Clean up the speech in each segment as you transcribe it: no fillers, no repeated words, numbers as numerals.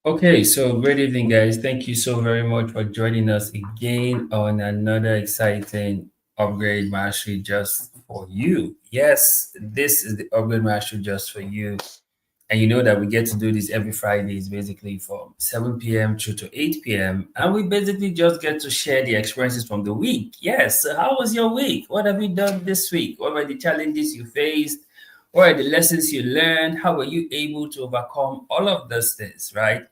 Okay, so great evening, guys. Thank you so very much for joining us again on another exciting Upgrade Mastery Just for You. Yes, this is the Upgrade Mastery Just for You. And you know that we get to do this every Fridays, basically from 7 p.m. through to 8 p.m. And we basically just get to share the experiences from the week. Yes, so how was your week? What have you done this week? What were the challenges you faced? What are the lessons you learned? How were you able to overcome all of those things, right?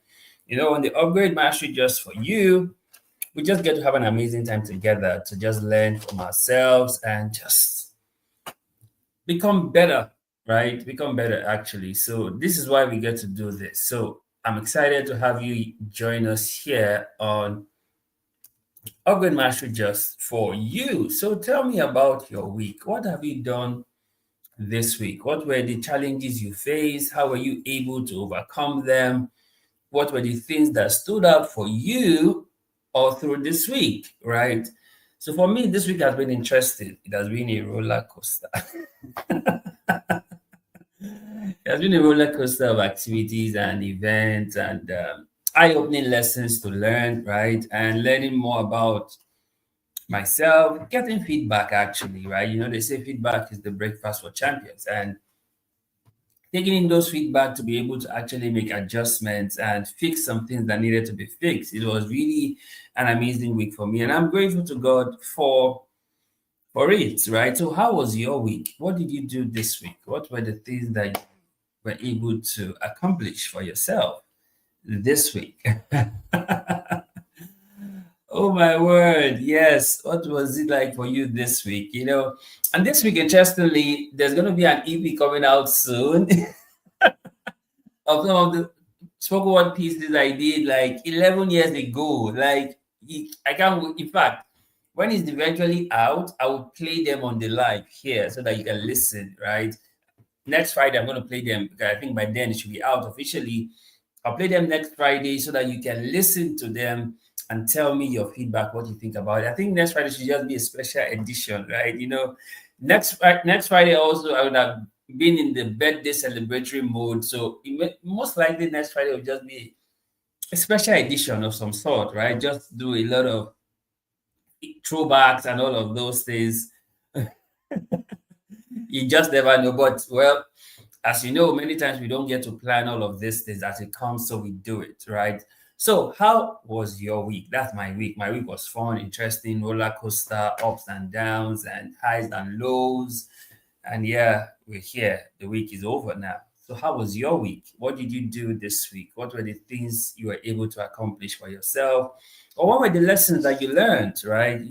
On the Upgrade Mastery Just for You, we just get to have an amazing time together to just learn from ourselves and just become better, right? Become better, actually. So, this is why we get to do this. So, I'm excited to have you join us here on Upgrade Mastery Just for You. So, tell me about your week. What have you done this week? What were the challenges you faced? How were you able to overcome them? What were the things that stood out for you all through this week, right? So for me, this week has been interesting. It has been a roller coaster. It has been a roller coaster of activities and events and eye-opening lessons to learn, right? And learning more about myself, getting feedback actually, right? They say feedback is the breakfast for champions. And taking in those feedback to be able to actually make adjustments and fix some things that needed to be fixed. It was really an amazing week for me, and I'm grateful to God for it. Right. So, how was your week? What did you do this week? What were the things that you were able to accomplish for yourself this week? Oh my word, yes. What was it like for you this week? And this week, interestingly, there's going to be an EP coming out soon of some of the spoken word pieces I did like 11 years ago. Like, I can't, in fact, when it's eventually out, I will play them on the live here so that you can listen, right? Next Friday, I'm going to play them because I think by then it should be out officially. I'll play them next Friday so that you can listen to them and tell me your feedback, what you think about it. I think next Friday should just be a special edition, right? Next Friday also I would have been in the birthday celebratory mode, so most likely next Friday will just be a special edition of some sort, right? Just do a lot of throwbacks and all of those things. You just never know, but well, as you know, many times we don't get to plan all of these things as it comes, so we do it, right? So, how was your week? That's my week. My week was fun, interesting, roller coaster, ups and downs, and highs and lows. And yeah, we're here. The week is over now. So, how was your week? What did you do this week? What were the things you were able to accomplish for yourself? Or what were the lessons that you learned, right?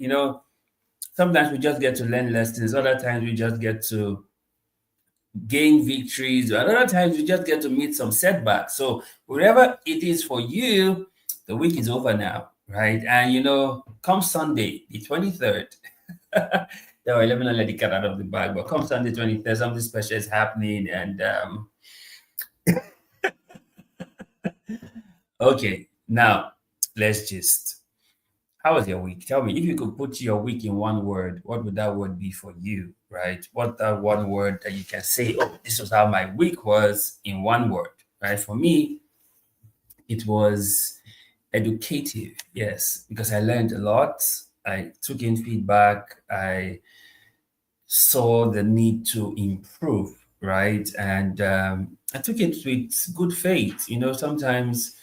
Sometimes we just get to learn lessons, other times we just get to gain victories. And other times you just get to meet some setbacks. So wherever it is for you, the week is over now, right? And come Sunday, the 23rd, let me not let the cat out of the bag, but come Sunday 23rd, something special is happening. And okay, now let's just how was your week? Tell me, if you could put your week in one word, what would that word be for you, right? What that one word that you can say, oh, this was how my week was in one word, right? For me, it was educative, yes, because I learned a lot. I took in feedback. I saw the need to improve, right? And I took it with good faith. Sometimes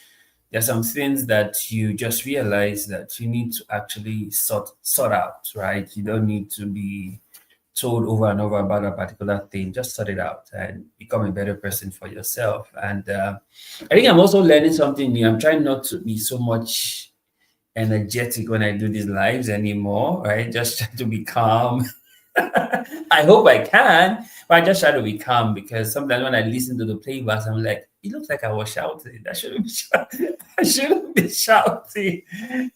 there's some things that you just realize that you need to actually sort out, right? You don't need to be told over and over about a particular thing. Just sort it out and become a better person for yourself. And I think I'm also learning something new. I'm trying not to be so much energetic when I do these lives anymore, right? Just try to be calm. I hope I can, but I just try to be calm because sometimes when I listen to the playbacks, I'm like, it looks like I was shouting. I shouldn't be shouting. I shouldn't be shouting.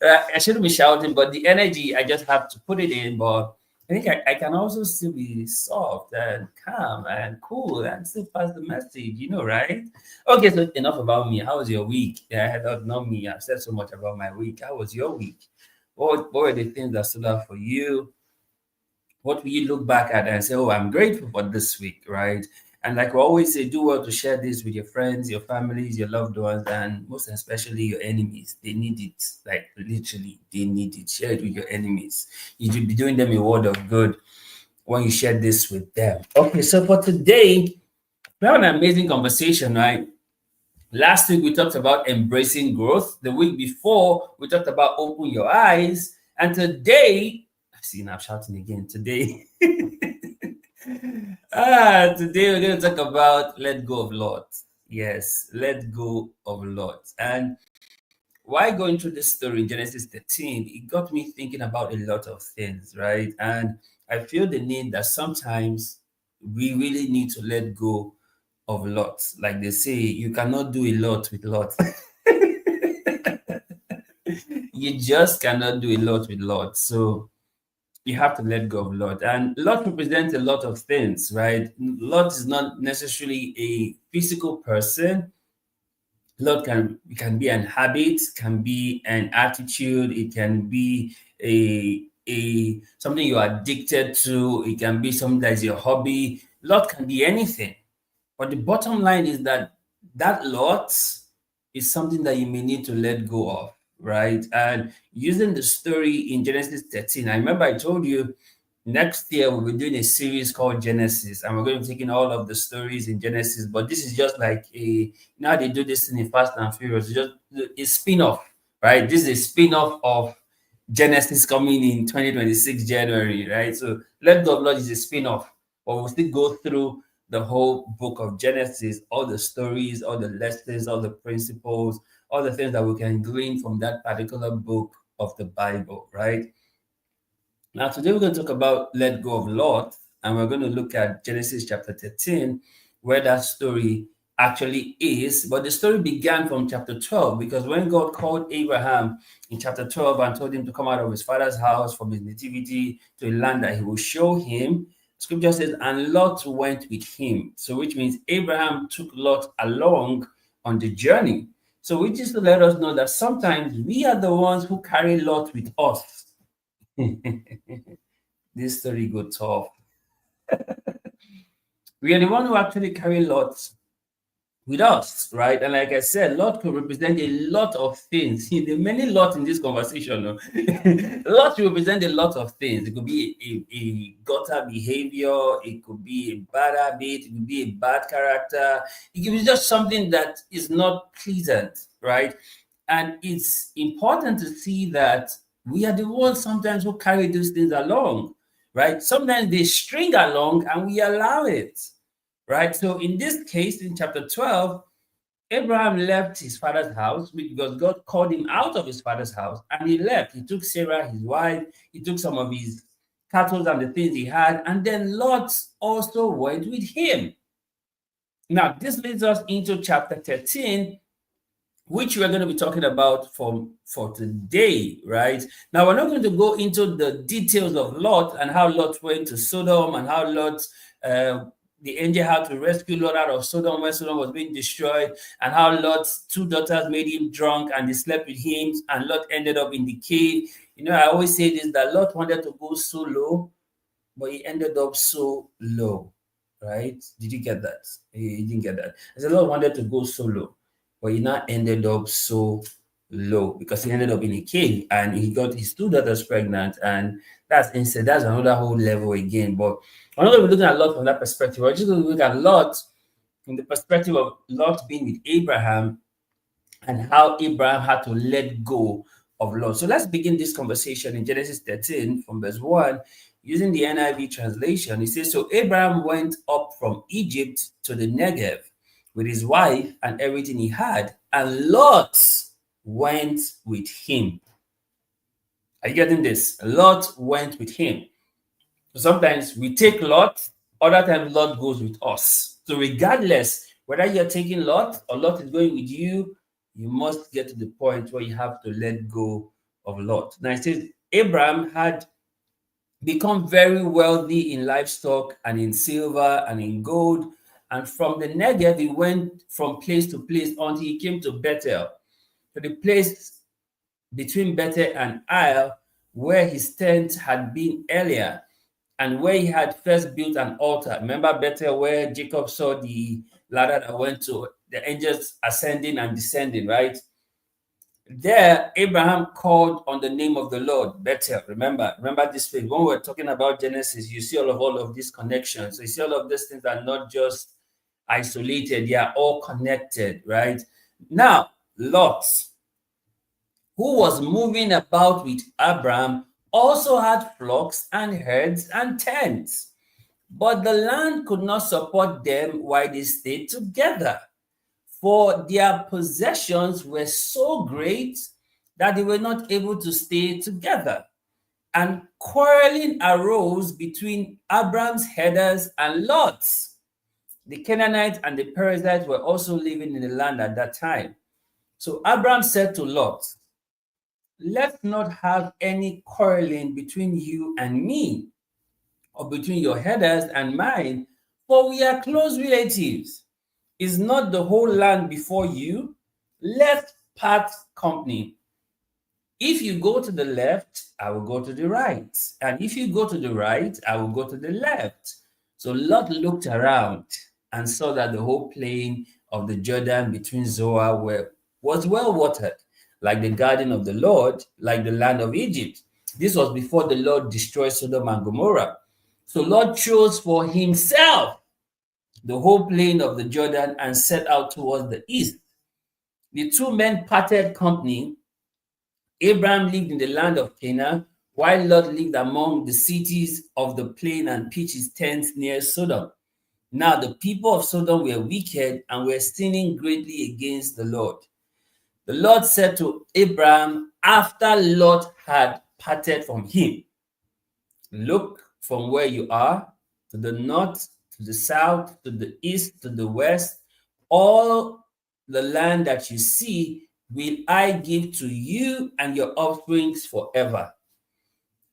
I shouldn't be shouting, but the energy, I just have to put it in. But I think I can also still be soft and calm and cool and still pass the message, right? Okay, so enough about me. How was your week? Yeah, I had not me. I've said so much about my week. How was your week? What were the things that stood out for you? What will you look back at and say, oh, I'm grateful for this week, right? And like we always say, do well to share this with your friends, your families, your loved ones, and most especially your enemies. They need it. Like literally, they need it. Share it with your enemies. You should be doing them a word of good when you share this with them. Okay, so for today, we have an amazing conversation, right? Last week we talked about embracing growth. The week before we talked about open your eyes. And today, see now I'm shouting again. Today, today we're going to talk about let go of Lot. Yes, let go of Lot. And why going through this story in Genesis 13, it got me thinking about a lot of things, right? And I feel the need that sometimes we really need to let go of lots. Like they say, you cannot do a lot with lots. You just cannot do a lot with lots. So you have to let go of lot. And lot represents a lot of things, right? Lot is not necessarily a physical person. Lot can be an habit, can be an attitude, it can be a something you're addicted to, it can be something that is your hobby. Lot can be anything. But the bottom line is that that lot is something that you may need to let go of, right? And using the story in Genesis 13, I remember I told you next year we'll be doing a series called Genesis, and we're going to be taking all of the stories in Genesis. But this is just like now they do this in Fast and Furious, it's just a spin-off, right? This is a spin-off of Genesis coming in 2026 January, right? So Let Go of Lord is a spin-off, but we'll still go through the whole book of Genesis, all the stories, all the lessons, all the principles, all the things that we can glean from that particular book of the Bible, right? Now, today we're going to talk about let go of Lot, and we're going to look at Genesis chapter 13, where that story actually is. But the story began from chapter 12, because when God called Abraham in chapter 12 and told him to come out of his father's house from his nativity to a land that he will show him, scripture says, and Lot went with him. So, which means Abraham took Lot along on the journey. So, which is to let us know that sometimes we are the ones who carry Lot with us. This story go tough. We are the one who actually carry Lot with us, right? And like I said, Lot could represent a lot of things. There are many lots in this conversation. No? Lot represent a lot of things. It could be a gutter behavior, it could be a bad habit, it could be a bad character, it could be just something that is not pleasant, right? And it's important to see that we are the ones sometimes who carry these things along, right? Sometimes they string along and we allow it, right? So in this case, in chapter 12, Abraham left his father's house because God called him out of his father's house and he left. He took Sarah, his wife, he took some of his cattle and the things he had, and then Lot also went with him. Now, this leads us into chapter 13, which we're going to be talking about for today, right? Now, we're not going to go into the details of Lot and how Lot went to Sodom and how Lot, the angel had to rescue Lot out of Sodom when Sodom was being destroyed, and how Lot's two daughters made him drunk and they slept with him, and Lot ended up in the cave. You know, I always say this, that Lot wanted to go so low, but he ended up so low, right? Did you get that? He didn't get that. I said Lot wanted to go so low, but he now ended up so low because he ended up in a cave and he got his two daughters pregnant, and that's another whole level again. But I'm not going to be looking at Lot from that perspective. We're just going to look at Lot from the perspective of Lot being with Abraham and how Abraham had to let go of Lot. So let's begin this conversation in Genesis 13 from verse 1 using the NIV translation. It says, so Abraham went up from Egypt to the Negev with his wife and everything he had, and Lot went with him. Are you getting this? Lot went with him. So sometimes we take Lot, other times Lot goes with us. So regardless whether you're taking Lot or Lot is going with you, you must get to the point where you have to let go of Lot. Now it says Abraham had become very wealthy in livestock and in silver and in gold. And from the Negev, he went from place to place until he came to Bethel, to the place between Bethel and Ai, where his tent had been earlier. and where he had first built an altar. Remember Bethel, where Jacob saw the ladder that went to the angels ascending and descending, right? There, Abraham called on the name of the Lord, Bethel. Remember this phrase. When we're talking about Genesis, you see all of these connections. So you see all of these things are not just isolated, they are all connected, right? Now, Lot, who was moving about with Abraham, also had flocks and herds and tents. But the land could not support them while they stayed together, for their possessions were so great that they were not able to stay together. And quarreling arose between Abram's herders and Lot's. The Canaanites and the Perizzites were also living in the land at that time. So Abram said to Lot, let's not have any quarreling between you and me, or between your herders and mine, for we are close relatives. Is not the whole land before you? Let's part company. If you go to the left, I will go to the right. And if you go to the right, I will go to the left. So Lot looked around and saw that the whole plain of the Jordan between Zoar was well watered, like the garden of the Lord, like the land of Egypt. This was before the Lord destroyed Sodom and Gomorrah. So Lot chose for himself the whole plain of the Jordan and set out towards the east. The two men parted company. Abraham lived in the land of Canaan, while Lot lived among the cities of the plain and pitched his tents near Sodom. Now the people of Sodom were wicked and were sinning greatly against the Lord. The Lord said to Abraham after Lot had parted from him, look from where you are to the north, to the south, to the east, to the west. All the land that you see will I give to you and your offsprings forever.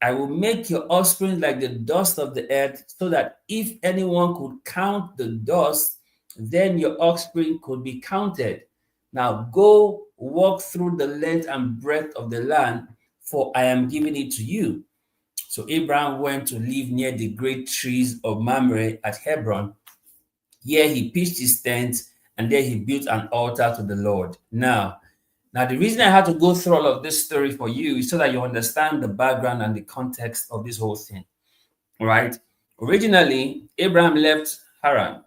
I will make your offspring like the dust of the earth, so that if anyone could count the dust, then your offspring could be counted. Now go walk through the length and breadth of the land, for I am giving it to you. So Abraham went to live near the great trees of Mamre at Hebron. Here he pitched his tent, and there he built an altar to the Lord. Now, the reason I had to go through all of this story for you is so that you understand the background and the context of this whole thing, right? Originally, Abraham left Haran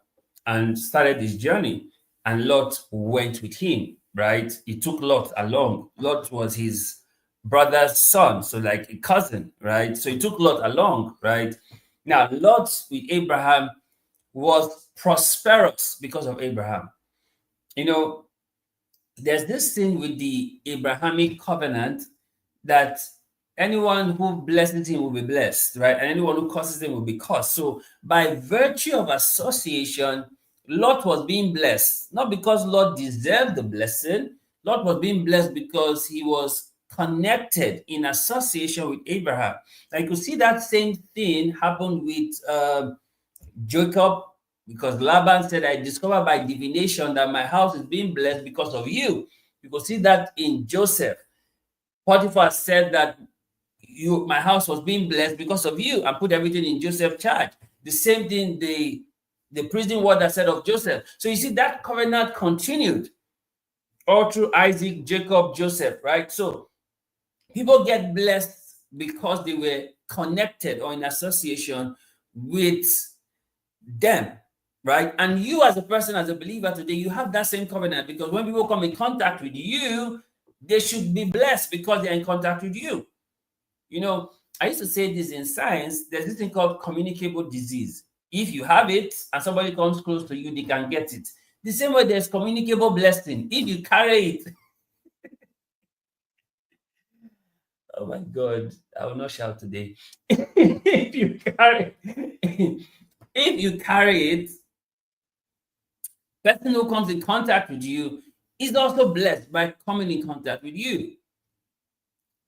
and started his journey, and Lot went with him, right? He took Lot along. Lot was his brother's son, so like a cousin, right? So he took Lot along, right? Now, Lot with Abraham was prosperous because of Abraham. You know, there's this thing with the Abrahamic covenant that anyone who blesses him will be blessed, right? And anyone who curses him will be cursed. So, by virtue of association, Lot was being blessed, not because Lot deserved the blessing. Lot was being blessed because he was connected in association with Abraham. Like you could see that same thing happen with Jacob, because Laban said, I discovered by divination that my house is being blessed because of you. You could see that in Joseph. Potiphar said that my house was being blessed because of you, and put everything in Joseph's charge. The same thing the prison warder said of Joseph. So you see that covenant continued all through Isaac, Jacob, Joseph, right? So people get blessed because they were connected or in association with them, right? And you as a person, as a believer today, you have that same covenant, because when people come in contact with you, they should be blessed because they're in contact with you. You know, I used to say this in science, there's this thing called communicable disease. If you have it and somebody comes close to you, they can get it. The same way there's communicable blessing. If you carry it, oh my God, I will not shout today. if you carry it, person who comes in contact with you is also blessed by coming in contact with you,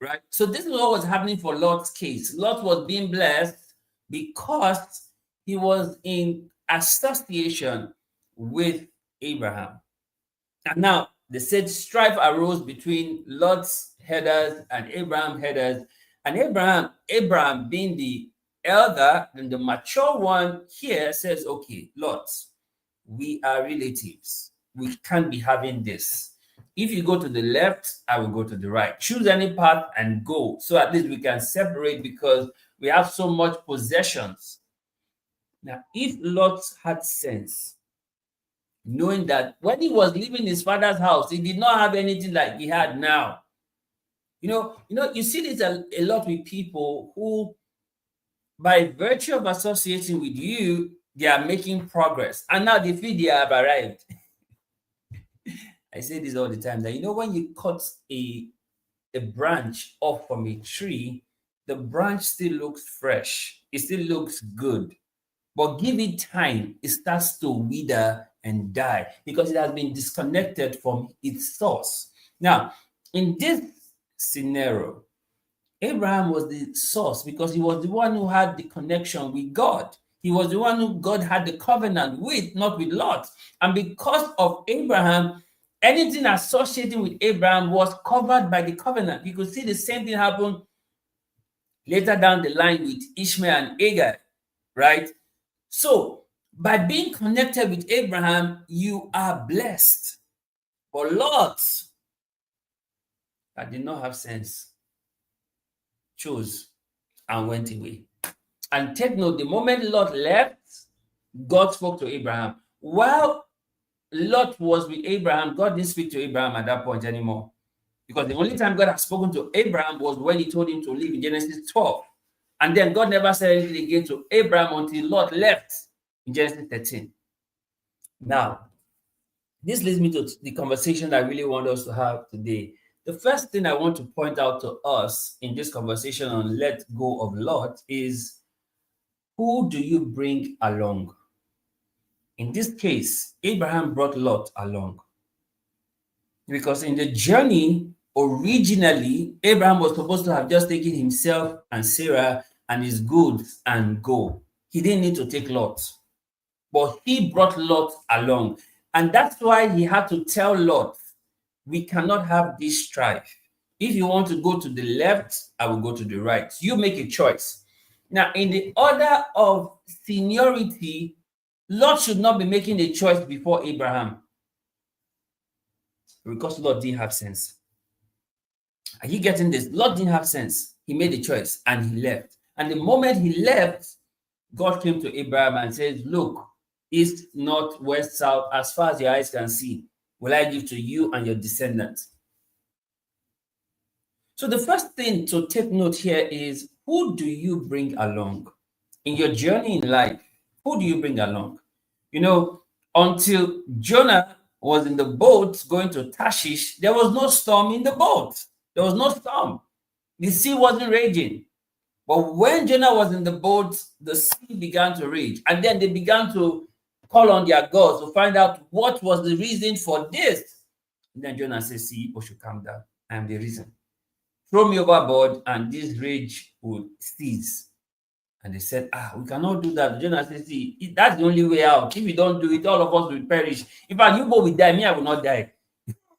right? So this is what was happening for Lot's case. Lot was being blessed because he was in association with Abraham. And now they said strife arose between Lot's herders and Abraham's herders. And Abraham being the elder, then the mature one here says, okay, Lot, we are relatives. We can't be having this. If you go to the left, I will go to the right. Choose any path and go. So at least we can separate because we have so much possessions. Now, if Lot had sense, knowing that when he was leaving his father's house, he did not have anything like he had now. You see this a lot with people who, by virtue of associating with you, they are making progress. And now they feel they have arrived. I say this all the time that when you cut a branch off from a tree, the branch still looks fresh, it still looks good. But give it time, it starts to wither and die because it has been disconnected from its source. Now, in this scenario, Abraham was the source because he was the one who had the connection with God. He was the one who God had the covenant with, not with Lot. And because of Abraham, anything associated with Abraham was covered by the covenant. You could see the same thing happen later down the line with Ishmael and Hagar, right? So, by being connected with Abraham, you are blessed. But Lot, that did not have sense, chose and went away. And take note, the moment Lot left, God spoke to Abraham. While Lot was with Abraham, God didn't speak to Abraham at that point anymore. Because the only time God had spoken to Abraham was when he told him to leave in Genesis 12. And then God never said anything again to Abraham until Lot left in Genesis 13. Now, this leads me to the conversation I really want us to have today. The first thing I want to point out to us in this conversation on let go of Lot is, who do you bring along? In this case, Abraham brought Lot along. Because in the journey, originally, Abraham was supposed to have just taken himself and Sarah and his goods and go. He didn't need to take Lot. But he brought Lot along. And that's why he had to tell Lot, we cannot have this strife. If you want to go to the left, I will go to the right. You make a choice. Now, in the order of seniority, Lot should not be making a choice before Abraham, because Lot didn't have sense. Are you getting this? Lot didn't have sense. He made a choice and he left. And the moment he left, God came to Abraham and said, look, east, north, west, south, as far as your eyes can see, will I give to you and your descendants. So the first thing to take note here is, who do you bring along? In your journey in life, who do you bring along? Until Jonah was in the boat going to Tarshish, there was no storm in the boat. There was no storm. The sea wasn't raging. But when Jonah was in the boat, the sea began to rage. And then they began to call on their gods to find out what was the reason for this. And then Jonah says, see, people should calm down. I am the reason. Throw me overboard and this rage will cease. And they said, we cannot do that. Jonah says, see, that's the only way out. If we don't do it, all of us will perish. In fact, you both will die. Me, I will not die.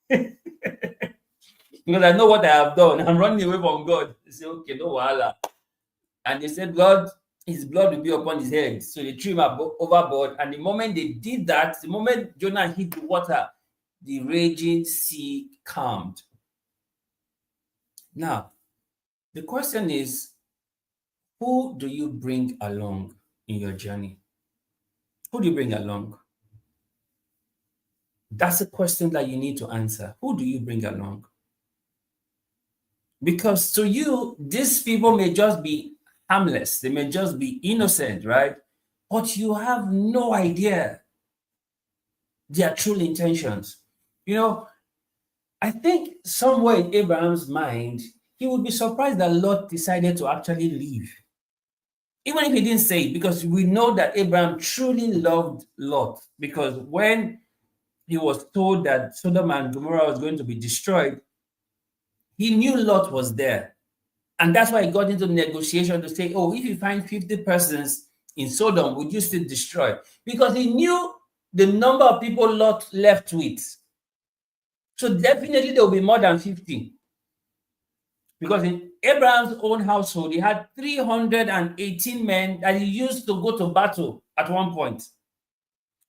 Because I know what I have done. I'm running away from God. They say, okay, no wahala. And they said, God, his blood will be upon his head. So they threw him overboard. And the moment they did that, the moment Jonah hit the water, the raging sea calmed. Now, the question is, who do you bring along in your journey? Who do you bring along? That's a question that you need to answer. Who do you bring along? Because to you, these people may just be harmless. They may just be innocent, right? But you have no idea their true intentions. I think somewhere in Abraham's mind, he would be surprised that Lot decided to actually leave. Even if he didn't say it, because we know that Abraham truly loved Lot. Because when he was told that Sodom and Gomorrah was going to be destroyed, he knew Lot was there. And that's why he got into negotiation to say, if you find 50 persons in Sodom, would you still destroy? Because he knew the number of people Lot left with. So definitely there will be more than 50. Because in Abraham's own household, he had 318 men that he used to go to battle at one point.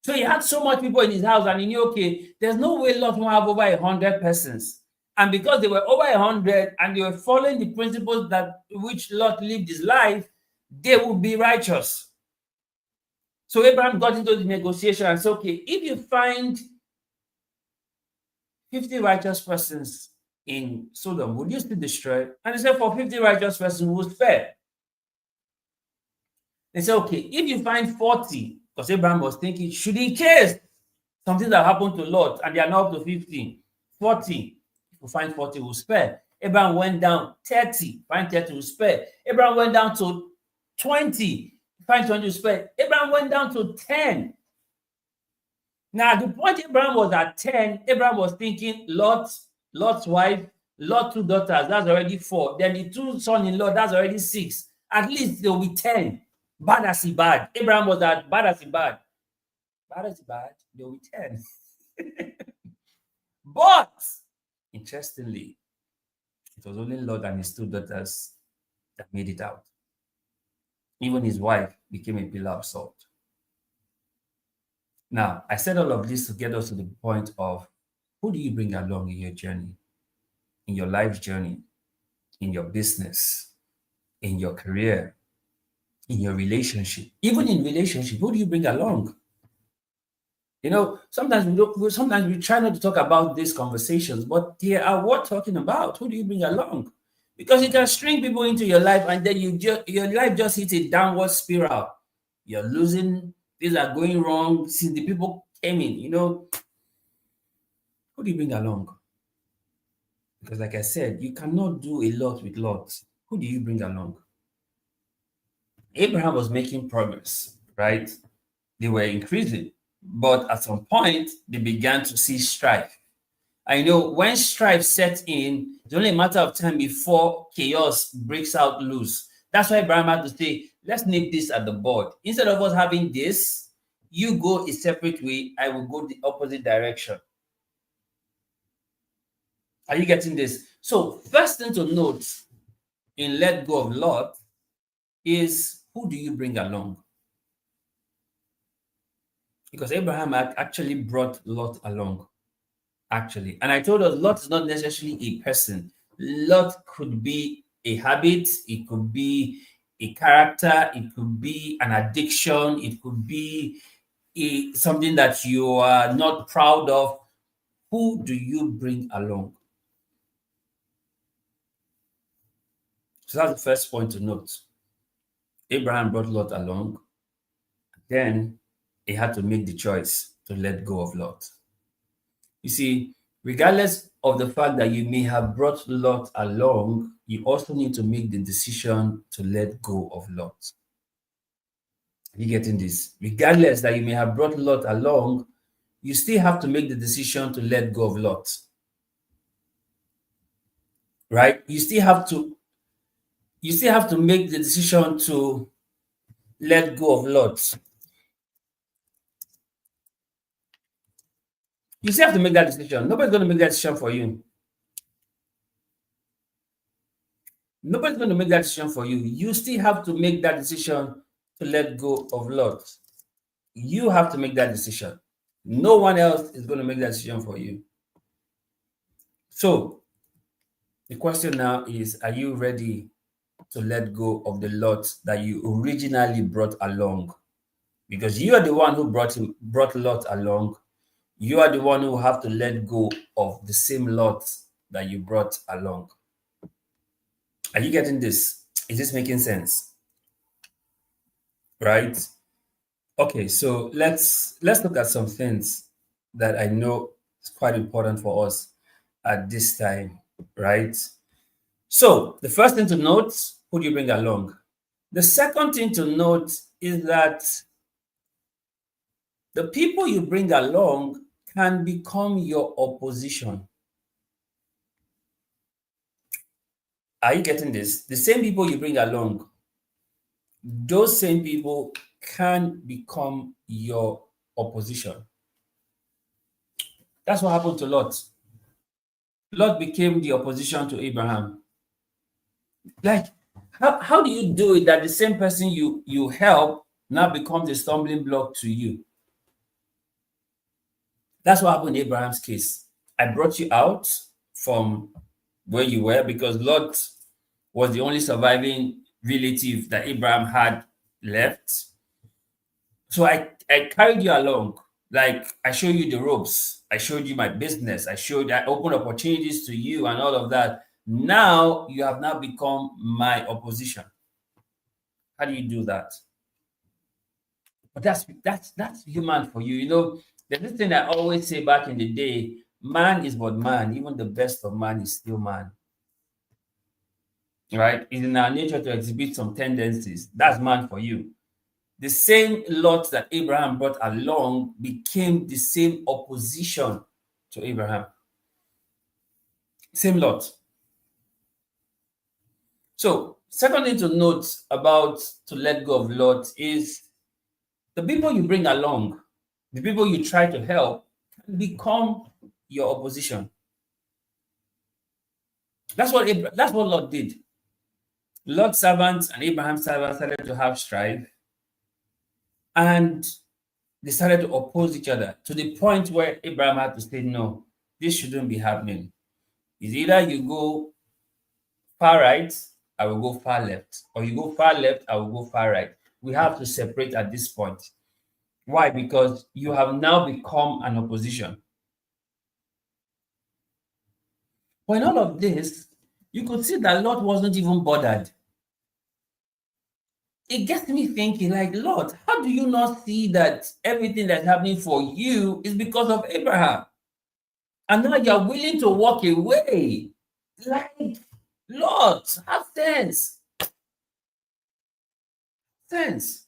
So he had so much people in his house, and he knew, okay, there's no way Lot will have over 100 persons. And because they were over 100 and they were following the principles that which Lot lived his life, they would be righteous. So Abraham got into the negotiation and said, okay, if you find 50 righteous persons in Sodom, would you still destroy? And he said, for 50 righteous persons, we'll spare. They said, okay, if you find 40, because Abraham was thinking, should in case something that happened to Lot and they are now up to 50, 40, if we find 40, we'll spare. Abraham went down 30, find 30, we'll spare. Abraham went down to 20, find 20, we'll spare. Abraham went down to 10. Now, at the point Abraham was at 10, Abraham was thinking, Lot's wife, Lot 2 daughters, that's already 4. Then the 2 son-in-law, that's already 6. At least there will be 10. Bad as he bad. Abraham was at bad as he bad. Bad as he bad, there will be 10. But, interestingly, it was only Lot and his 2 daughters that made it out. Even his wife became a pillar of salt. Now, I said all of this to get us to the point of who do you bring along in your journey, in your life journey, in your business, in your career, in your relationship, even in relationship, who do you bring along? You know, sometimes we try not to talk about these conversations, but they are worth talking about. Who do you bring along? Because you can string people into your life and then your life just hits a downward spiral. You're losing, things are going wrong since the people came in, you know. Who do you bring along? Because like I said, you cannot do a lot with lots. Who do you bring along? Abraham was making progress, right? They were increasing, but at some point, they began to see strife. I know when strife sets in, it's only a matter of time before chaos breaks out loose. That's why Abraham had to say, let's nip this at the bud. Instead of us having this, you go a separate way, I will go the opposite direction. Are you getting this? So, first thing to note in let go of Lot is, who do you bring along? Because Abraham actually brought Lot along, actually. And I told us Lot is not necessarily a person. Lot could be a habit, it could be a character, it could be an addiction, it could be something that you are not proud of. Who do you bring along? So that's the first point to note. Abraham brought Lot along. Then he had to make the choice to let go of Lot. You see, regardless of the fact that you may have brought Lot along, you also need to make the decision to let go of Lot. Are you getting this? Regardless that you may have brought Lot along, you still have to make the decision to let go of Lot. Right? You still have to make the decision to let go of Lot. You still have to make that decision. Nobody's going to make that decision for you. Nobody's going to make that decision for you. You still have to make that decision to let go of Lot. You have to make that decision. No one else is going to make that decision for you. So, the question now is, are you ready to let go of the Lot that you originally brought along? Because you are the one who brought Lot along. You are the one who have to let go of the same Lot that you brought along. Are you getting this? Is this making sense? Right? Okay, so let's look at some things that I know is quite important for us at this time, right? So the first thing to note, who do you bring along? The second thing to note is that the people you bring along can become your opposition. Are you getting this? The same people you bring along, those same people can become your opposition. That's what happened to Lot. Lot became the opposition to Abraham. Like, how do you do it that the same person you help now becomes a stumbling block to you? That's what happened in Abraham's case. I brought you out from where you were because Lot was the only surviving relative that Abraham had left. So I carried you along. Like, I showed you the ropes. I showed you my business. I opened opportunities to you and all of that. Now you have now become my opposition. How do you do that? But that's human for you. You know, there's this thing I always say back in the day: man is but man. Even the best of man is still man. Right? It's in our nature to exhibit some tendencies. That's man for you. The same Lot that Abraham brought along became the same opposition to Abraham. Same Lot. So, second thing to note about to let go of Lot is the people you bring along, the people you try to help, can become your opposition. That's what Lot did. Lot's servants and Abraham's servants started to have strife, and they started to oppose each other to the point where Abraham had to say, no, this shouldn't be happening. It's either you go far right, I will go far left, or you go far left, I will go far right. We have to separate at this point. Why? Because you have now become an opposition. But in all of this, you could see that Lot wasn't even bothered. It gets me thinking, like, Lord, how do you not see that everything that's happening for you is because of Abraham? And now you're willing to walk away. Like, Lord, have sense. Sense.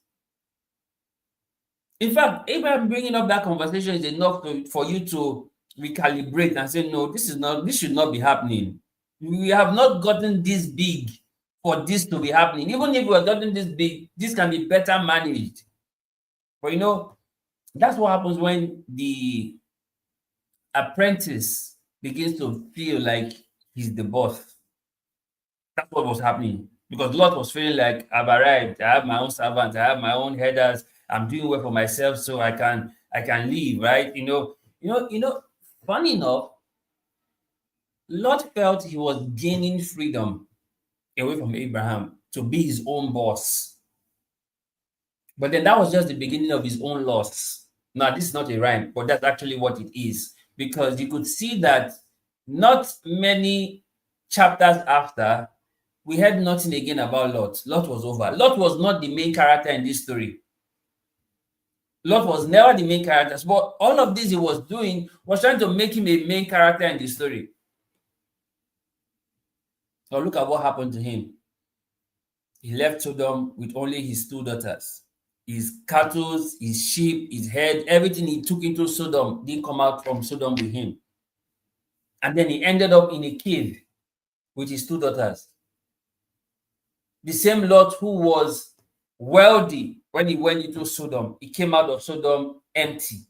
In fact, Abraham bringing up that conversation is enough for you to recalibrate and say, no, this should not be happening. We have not gotten this big for this to be happening. Even if we have gotten this big, this can be better managed. But you know, that's what happens when the apprentice begins to feel like he's the boss. That's what was happening. Because Lot was feeling like, I've arrived, I have my own servants, I have my own headers, I'm doing well for myself, so I can leave, right? Funny enough, Lot felt he was gaining freedom away from Abraham to be his own boss. But then that was just the beginning of his own loss. Now, this is not a rhyme, but that's actually what it is. Because you could see that not many chapters after, we heard nothing again about Lot. Lot was over. Lot was not the main character in this story. Lot was never the main character. But all of this he was doing was trying to make him a main character in the story. So look at what happened to him. He left Sodom with only his 2 daughters. His cattle, his sheep, his head, everything he took into Sodom didn't come out from Sodom with him. And then he ended up in a cave with his 2 daughters. The same Lot who was wealthy when he went into Sodom, he came out of Sodom empty.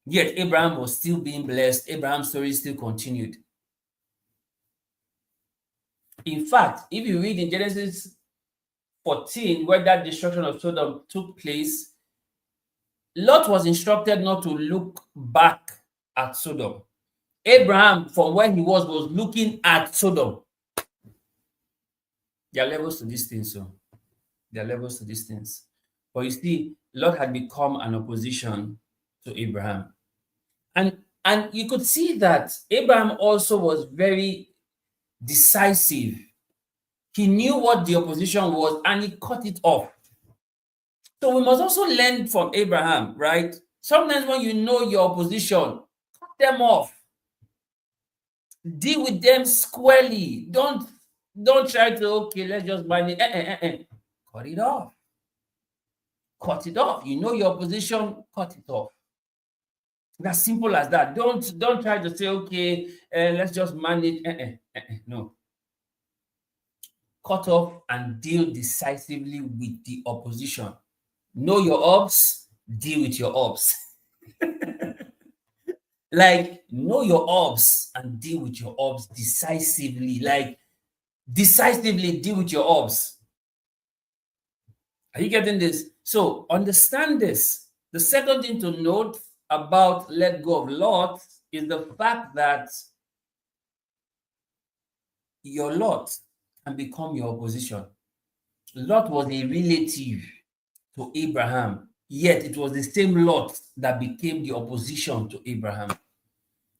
Yet Abraham was still being blessed. Abraham's story still continued. In fact, if you read in Genesis 14, where that destruction of Sodom took place, Lot was instructed not to look back at Sodom. Abraham, from where he was looking at Sodom. There are levels to these things, so there are levels to these things. But you see, Lot had become an opposition to Abraham. And you could see that Abraham also was very decisive. He knew what the opposition was and he cut it off. So we must also learn from Abraham, right? Sometimes when you know your opposition, cut them off. Deal with them squarely. Don't try to, okay, let's just manage. Cut it off. Cut it off. You know your opposition, cut it off. That's simple as that. Don't try to say, okay, let's just manage. No. Cut off and deal decisively with the opposition. Know your ops, deal with your ops. Like, know your ops and deal with your ops decisively. Like, Decisively deal with your orbs. Are you getting this? So understand this. The second thing to note about let go of Lot is the fact that your Lot can become your opposition. Lot was a relative to Abraham, yet it was the same Lot that became the opposition to Abraham.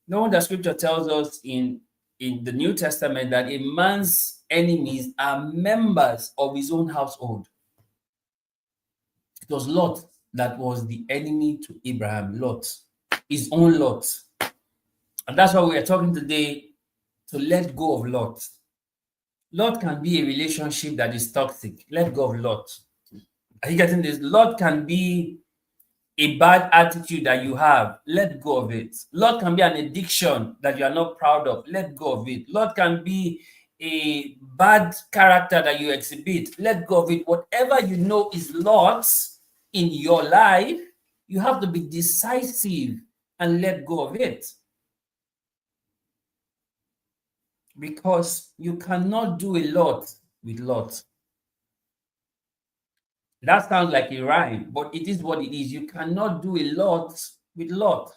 No wonder scripture tells us in the New Testament that a man's enemies are members of his own household. It was Lot that was the enemy to Abraham, Lot, his own Lot. And that's why we are talking today to let go of Lot. Lot can be a relationship that is toxic. Let go of Lot. Are you getting this? Lot can be a bad attitude that you have. Let go of it. Lot can be an addiction that you are not proud of. Let go of it. Lot can be a bad character that you exhibit. Let go of it. Whatever you know is Lot's in your life, you have to be decisive and let go of it. Because you cannot do a lot with Lot. That sounds like a rhyme, but it is what it is. You cannot do a lot with Lot.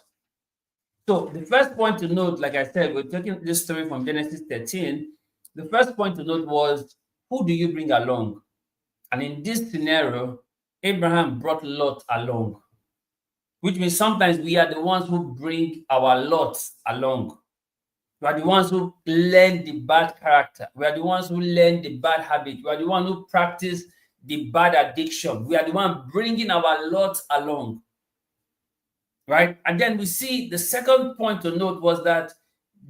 So the first point to note, like I said, we're taking this story from Genesis 13. The first point to note was, who do you bring along? And in this scenario, Abraham brought Lot along, which means sometimes we are the ones who bring our Lots along. We are the ones who learn the bad character. We are the ones who learn the bad habit. We are the ones who practice the bad addiction. We are the one bringing our Lots along. Right? And then we see the second point to note was that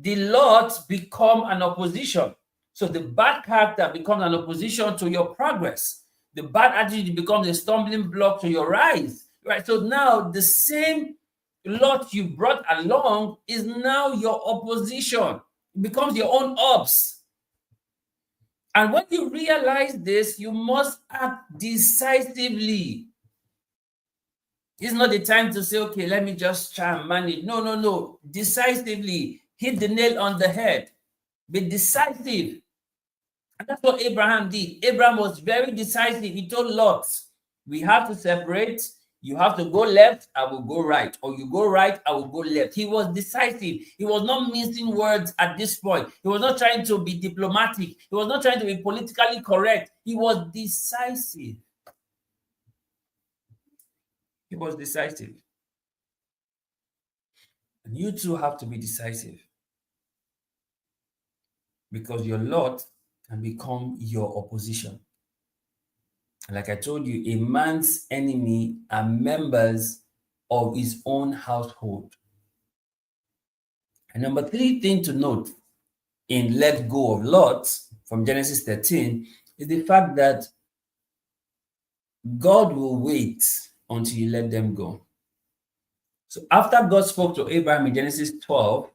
the Lots become an opposition. So the bad character becomes an opposition to your progress. The bad attitude becomes a stumbling block to your rise. Right? So now the same Lot you brought along is now your opposition. It becomes your own ops. And when you realize this, you must act decisively. It's not the time to say, okay, let me just try and manage. No, no, no. Decisively hit the nail on the head. Be decisive. And that's what Abraham did. Abraham was very decisive. He told Lot, we have to separate. You have to go left, I will go right. Or you go right, I will go left. He was decisive. He was not mincing words at this point. He was not trying to be diplomatic. He was not trying to be politically correct. He was decisive. He was decisive. And you too have to be decisive. Because your Lot can become your opposition. Like I told you, a man's enemy are members of his own household. And number three thing to note in let go of Lot from Genesis 13 is the fact that God will wait until you let them go. So after God spoke to Abraham in Genesis 12,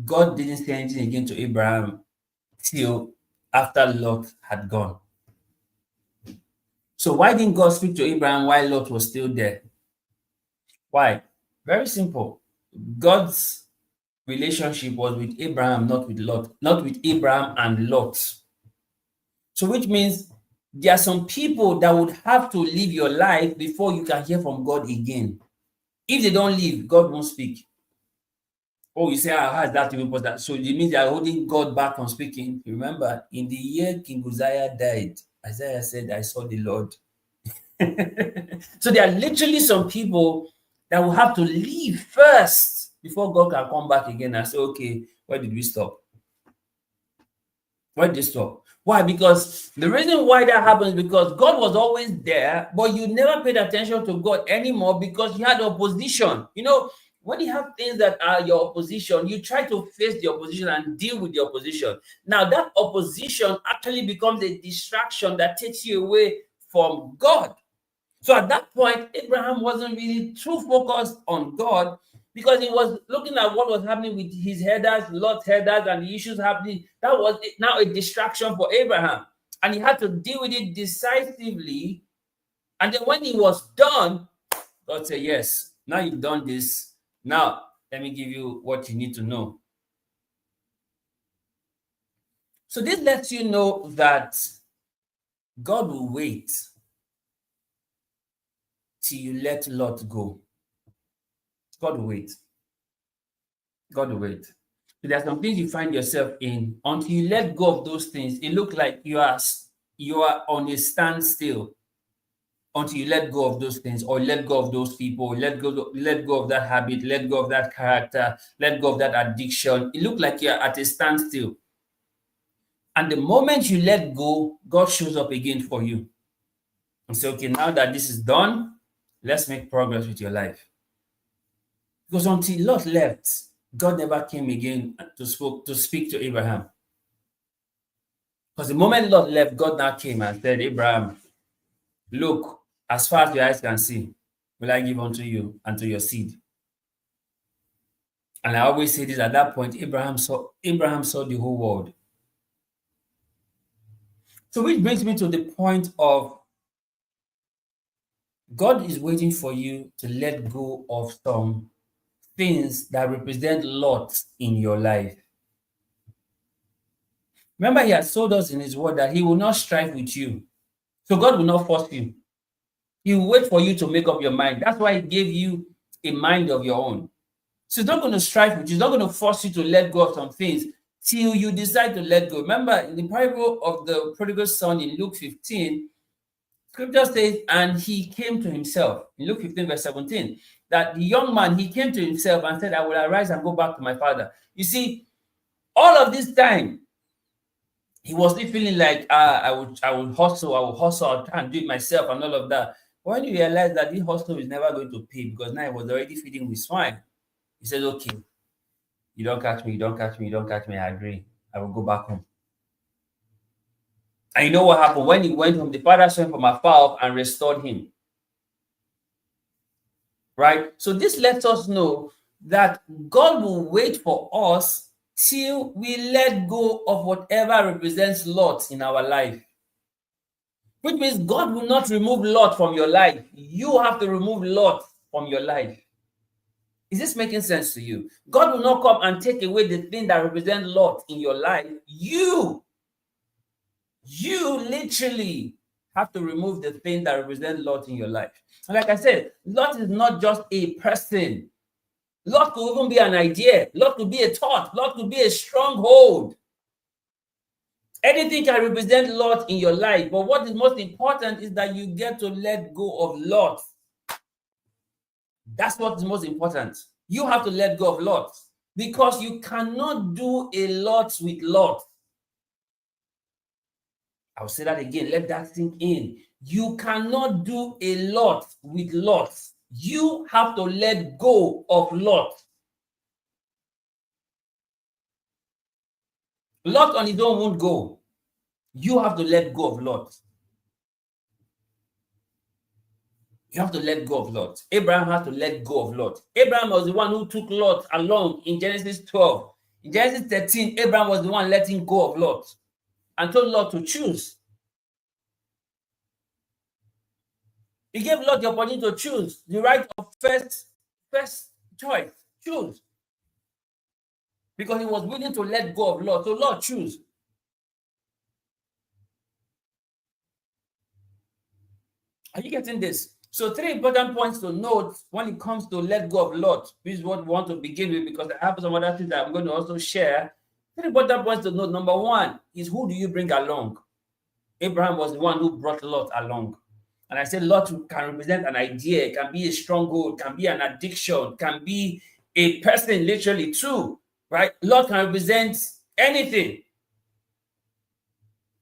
God didn't say anything again to Abraham till after Lot had gone. So why didn't God speak to Abraham while Lot was still there? Why? Very simple. God's relationship was with Abraham, not with Lot, not with Abraham and Lot. So which means there are some people that would have to live your life before you can hear from God again. If they don't leave, God won't speak. Oh, you say, how is that even possible? So it means they are holding God back from speaking. Remember, in the year King Uzziah died, Isaiah said, I saw the Lord. So there are literally some people that will have to leave first before God can come back again and say, okay, where did we stop? Where did we stop? Why? Because the reason why that happens is because God was always there, but you never paid attention to God anymore because you had opposition. You know, when you have things that are your opposition, you try to face the opposition and deal with the opposition. Now, that opposition actually becomes a distraction that takes you away from God. So at that point, Abraham wasn't really too focused on God because he was looking at what was happening with his herders, Lot's herders, and the issues happening. That was now a distraction for Abraham. And he had to deal with it decisively. And then when he was done, God said, yes, now you've done this. Now, let me give you what you need to know. So this lets you know that God will wait till you let Lot go. God will wait. God will wait. So there are some things you find yourself in. Until you let go of those things, it looks like you are on a standstill until you let go of those things, or let go of those people, let go of that habit, let go of that character, let go of that addiction. It looks like you're at a standstill. And the moment you let go, God shows up again for you and say, okay, now that this is done, let's make progress with your life. Because until Lot left, God never came again to speak to Abraham. Because the moment Lot left, God now came and said, Abraham, look, as far as your eyes can see, will I give unto you and to your seed. And I always say this, at that point, Abraham saw the whole world. So which brings me to the point of God is waiting for you to let go of some things that represent lots in your life. Remember, he has told us in his word that he will not strive with you. So God will not force you. He will wait for you to make up your mind. That's why he gave you a mind of your own. So he's not going to strive with you. He's not going to force you to let go of some things till you decide to let go. Remember, in the parable of the prodigal son in Luke 15, Scripture says, and he came to himself. In Luke 15, verse 17, that the young man, he came to himself and said, I will arise and go back to my father. You see, all of this time, he was still feeling like, I will hustle, I'll try and do it myself and all of that. When you realize that this hustle is never going to pay, because now he was already feeding with swine, he said, okay, you don't catch me, I agree. I will go back home. And you know what happened? When he went home, the father saw him from afar off and restored him. Right? So this lets us know that God will wait for us till we let go of whatever represents Lot in our life. Which means God will not remove Lot from your life. You have to remove Lot from your life. Is this making sense to you? God will not come and take away the thing that represents Lot in your life. You literally have to remove the thing that represents Lot in your life. And like I said, Lot is not just a person. Lot could even be an idea. Lot could be a thought. Lot could be a stronghold. Anything can represent Lot in your life. But what is most important is that you get to let go of Lot. That's what is most important. You have to let go of Lot, because you cannot do a lot with Lot. I'll say that again. Let that sink in. You cannot do a lot with Lot. You have to let go of Lot. Lot on his own won't go. You have to let go of Lot. You have to let go of Lot. Abraham has to let go of Lot. Abraham was the one who took Lot along in Genesis 12. In Genesis 13, Abraham was the one letting go of Lot and told Lot to choose. He gave Lot the opportunity to choose, the right of first choice. Choose. Because he was willing to let go of Lot. So Lot, choose. Are you getting this? So 3 important points to note when it comes to let go of Lot. This is what we want to begin with, because I have some other things that I'm going to also share. 3 important points to note. Number 1 is, who do you bring along? Abraham was the one who brought Lot along. And I said Lot can represent an idea, it can be a stronghold, can be an addiction, can be a person literally too, right? Lot can represent anything.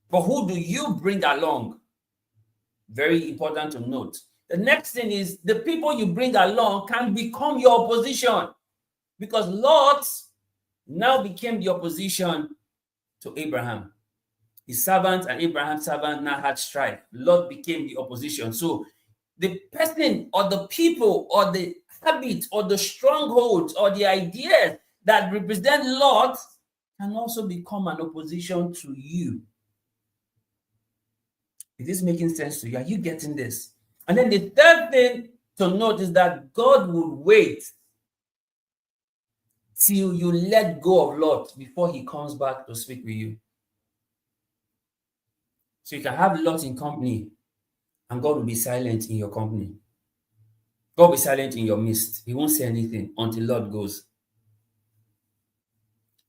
But who do you bring along? Very important to note. The next thing is, the people you bring along can become your opposition, because Lot now became the opposition to Abraham. His servant and Abraham's servant now had strife. Lot became the opposition. So the person or the people or the habit or the strongholds or the ideas that represent Lot can also become an opposition to you. Is this making sense to you? Are you getting this? And then the third thing to note is that God will wait till you let go of Lot before he comes back to speak with you. So you can have Lot in company, and God will be silent in your company. God will be silent in your midst. He won't say anything until Lot goes.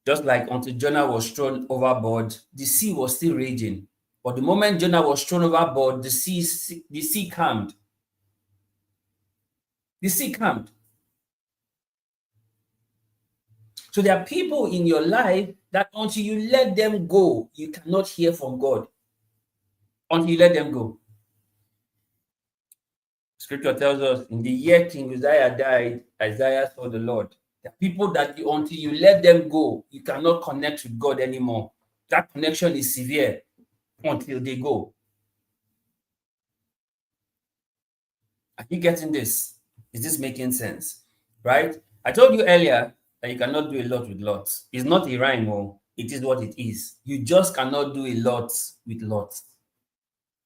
Just like until Jonah was thrown overboard, the sea was still raging. But the moment Jonah was thrown overboard, the sea calmed. The sea calmed. So there are people in your life that until you let them go, you cannot hear from God. Until you let them go. Scripture tells us in the year King Uzziah died, Isaiah saw the Lord. There are people that until you let them go, you cannot connect with God anymore. That connection is severe until they go. Are you getting this? Is this making sense? Right? I told you earlier that you cannot do a lot with lots. It's not a rhyme, or it is what it is. You just cannot do a lot with lots.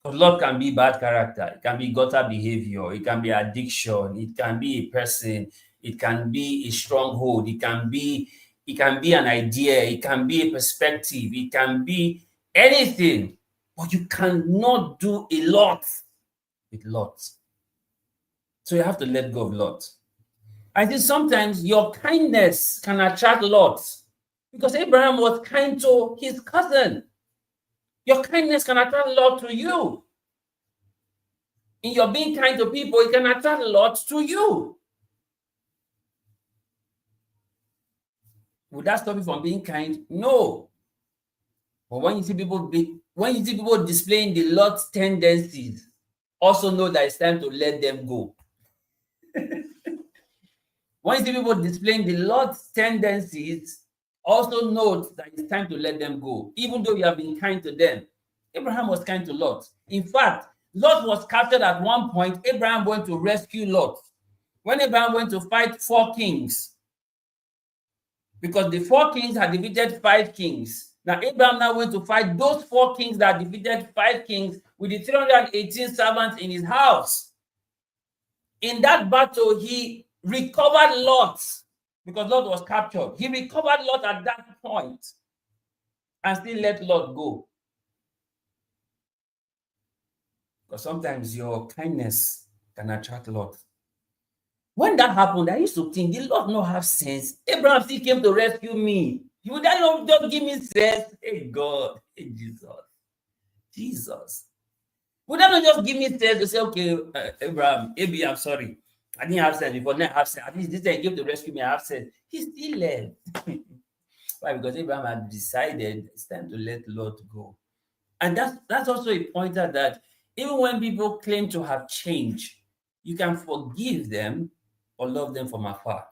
Because lot can be bad character, it can be gutter behavior, it can be addiction, it can be a person, it can be a stronghold, it can be an idea, it can be a perspective, it can be anything. But you cannot do a lot with lots. So you have to let go of Lot. I think sometimes your kindness can attract Lot, because Abraham was kind to his cousin. Your kindness can attract Lot to you. In your being kind to people, it can attract Lot to you. Would that stop you from being kind? No. But when you see people displaying the Lot tendencies, also know that it's time to let them go. When you see people displaying the Lot tendencies, also note that it's time to let them go, even though you have been kind to them. Abraham was kind to Lot. In fact, Lot was captured at one point. Abraham went to rescue Lot. When Abraham went to fight 4 kings, because the 4 kings had defeated 5 kings. Now Abraham now went to fight those 4 kings that defeated 5 kings with the 318 servants in his house. In that battle, he recovered Lot, because Lot was captured. He recovered Lot at that point and still let Lot go. Because sometimes your kindness can attract Lot. When that happened, I used to think, the Lord not have sense. Abraham still came to rescue me. You would not just give me sense? Hey God, hey Jesus. Would that not just give me sense to say, okay, Abraham, maybe I'm sorry. I didn't have sense before, now I have sense. At least this time he came to rescue me, I have sense. He still left. Why? Because Abraham had decided it's time to let Lot go. And that's also a pointer that even when people claim to have changed, you can forgive them or love them from afar.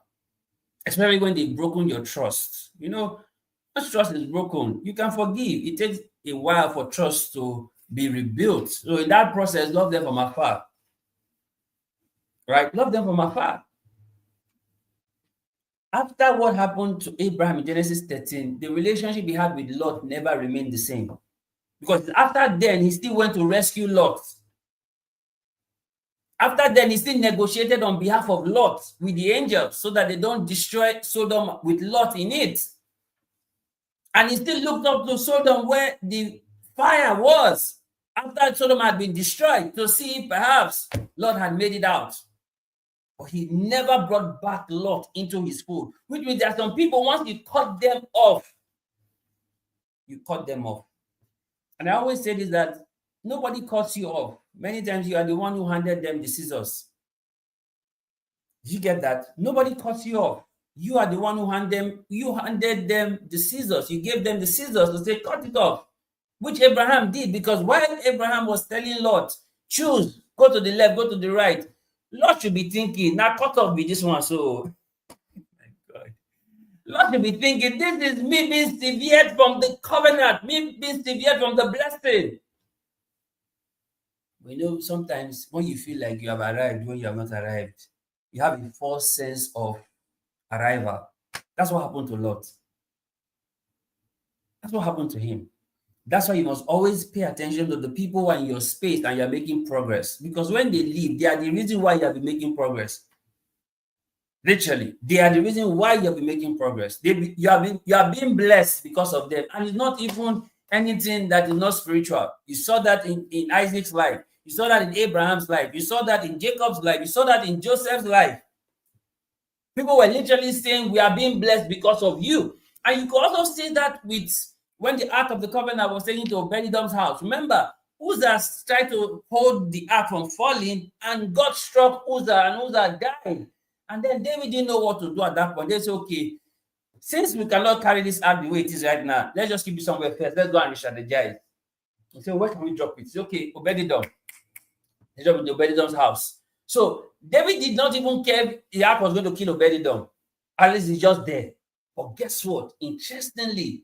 Especially when they've broken your trust. Once trust is broken, you can forgive. It takes a while for trust to be rebuilt. So in that process, love them from afar. Right? Love them from afar. After what happened to Abraham in Genesis 13, the relationship he had with Lot never remained the same. Because after then, he still went to rescue Lot. After then, he still negotiated on behalf of Lot with the angels so that they don't destroy Sodom with Lot in it. And he still looked up to Sodom where the fire was after Sodom had been destroyed to see if perhaps Lot had made it out. But he never brought back Lot into his fold, which means there are some people, once you cut them off, you cut them off. And I always say this, that nobody cuts you off. Many times you are the one who handed them the scissors. Did you get that? Nobody cuts you off. You are the one who handed them the scissors. You gave them the scissors to say, cut it off, which Abraham did, because while Abraham was telling Lot, choose, go to the left, go to the right, Lot should be thinking, now cut off with this one. So, my God. Lot should be thinking, this is me being severed from the covenant, me being severed from the blessing. Sometimes when you feel like you have arrived, when you have not arrived, you have a false sense of arrival. That's what happened to Lot. That's what happened to him. That's why you must always pay attention to the people who are in your space and you're making progress. Because when they leave, they are the reason why you have been making progress. Literally, they are the reason why you have been making progress. You are being blessed because of them. And it's not even anything that is not spiritual. You saw that in Isaac's life. You saw that in Abraham's life. You saw that in Jacob's life. You saw that in Joseph's life. People were literally saying, we are being blessed because of you. And you could also see that with when the Ark of the Covenant was taken to Obed-Edom's house. Remember, Uzzah tried to hold the ark from falling, and God struck Uzzah, and Uzzah died. And then David didn't know what to do at that point. They said, okay, since we cannot carry this ark the way it is right now, let's just keep it somewhere first. Let's go and re-strategize. He said, where can we drop it? He said, okay, Obed-Edom. They dropped it to Obed-Edom's house. So David did not even care if the ark was going to kill Obed-Edom. At least it's just there. But guess what? Interestingly,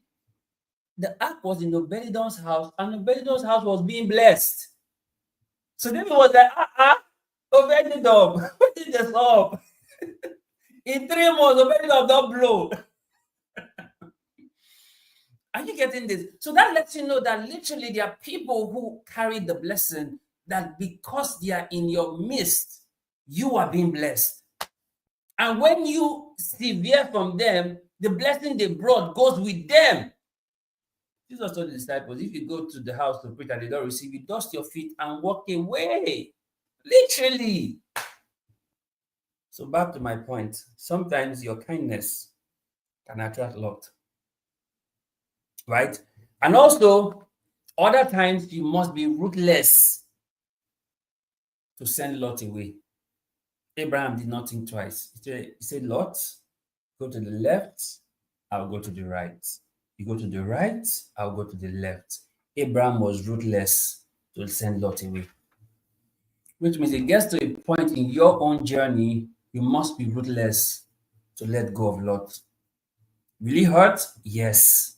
the ark was in Obed-Edom's house, and Obed-Edom's house was being blessed. So David was like, Obed-Edom, what did this up? In 3 months, Obed-Edom don't blow. Are you getting this? So that lets you know that literally there are people who carry the blessing, that because they are in your midst, you are being blessed. And when you sever from them, the blessing they brought goes with them. Jesus told the disciples, if you go to the house to preach and they don't receive you, dust your feet and walk away. Literally. So back to my point. Sometimes your kindness can attract Lot. Right? And also, other times you must be ruthless to send Lot away. Abraham did not think twice. He said, Lot, go to the left, I'll go to the right. You go to the right, I'll go to the left. Abraham was ruthless to send Lot away. Which means it gets to a point in your own journey, you must be ruthless to let go of Lot. Will it hurt? Yes.